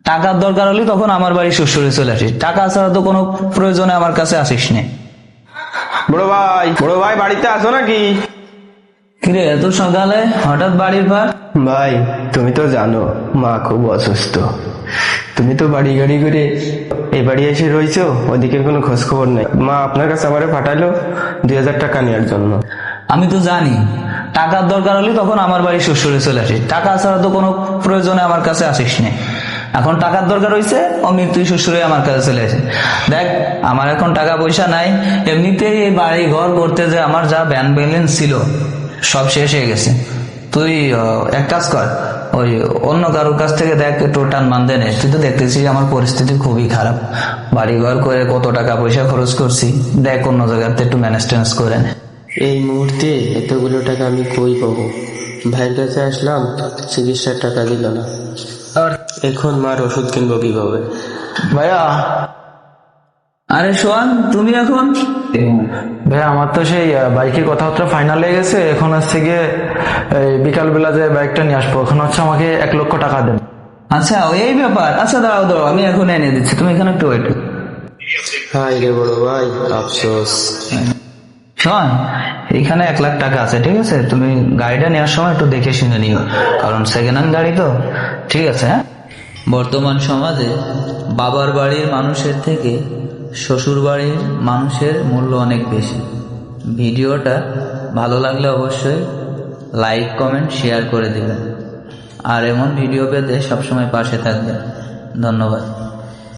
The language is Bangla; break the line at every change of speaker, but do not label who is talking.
টাকার দরকার হলে তখন আমার বাড়ি শ্বশুরে চলে আসিস, টাকা ছাড়া তো কোনো প্রয়োজনে আমার কাছে আসিস না।
বড় ভাই বাড়িতে আছো নাকি?
কিরে এত সকালে হঠাৎ বাড়ির পার?
ভাই তুমি তো জানো মা খুব অসুস্থ, তুমি তো বাড়ি গাড়ি করে এই বাড়ি এসে রয়েছো, ওদিকের কোনো খোঁজ খবর নেই। মা আপনার কাছে আমারে পাঠালো 2000 টাকা নেওয়ার জন্য।
আমি তো জানি টাকার দরকার হলে তখন আমার বাড়ি শ্বশুরে চলে আসিস, টাকা ছাড়া তো কোনো প্রয়োজনে আমার কাছে আসিস না। এখন টাকার দরকার হয়েছে, অমনি তুই শ্বশুরে আমার কাছে চলে আসে। দেখ আমার এখন টাকা পয়সা নাই, এমনিতেই এই বাড়ি ঘর করতে যে আমার যা ব্যাংক ব্যালেন্স ছিল সব শেষ হয়ে গেছে। তুই এক কাজ কর, ওই অন্য কারোর কাছ থেকে দেখ একটু টান মান দে নে। তুই তো দেখতেছিস আমার পরিস্থিতি খুবই খারাপ, বাড়ি ঘর করে কত টাকা পয়সা খরচ করছি, দেখ অন্য জায়গাতে একটু ম্যানেজ ট্যানেজ করে নে।
এই মুহূর্তে এতগুলো টাকা আমি কই পাবো? ভাইয়ের কাছে আসলাম, চিকিৎসার টাকা দিল না, আর এখন মার ওষুধ কিনবো কিভাবে?
ভাইয়া
আরে সোহান তুমি এখন?
ভাইয়া আমার তো সেই বাইকের কথাবার্তা ফাইনাল হয়ে গেছে, এখন হচ্ছে গিয়ে বিকাল বেলা যে বাইকটা নিয়ে আসবো, এখন হচ্ছে আমাকে 1 লক্ষ টাকা দেন।
আচ্ছা এই ব্যাপার, আচ্ছা দাঁড়াও দাঁড়াও আমি এখন এনে দিচ্ছি, তুমি এখানে একটু ওয়েট।
হাই রে বড় ভাই, আফসোস।
শোন এখানে 1 লাখ টাকা আছে, ঠিক আছে? তুমি গাড়িটা নেওয়ার সময় একটু দেখে শুনে নিও, কারণ সেকেন্ড হ্যান্ড গাড়ি তো। ঠিক আছে? হ্যাঁ, বর্তমান সমাজে বাবার বাড়ির মানুষের থেকে শ্বশুর বাড়ির মানুষের মূল্য অনেক বেশি। ভিডিওটা ভালো লাগলে অবশ্যই লাইক কমেন্ট শেয়ার করে দিবেন, আর এমন ভিডিও পেতে সবসময় পাশে থাকবেন। ধন্যবাদ।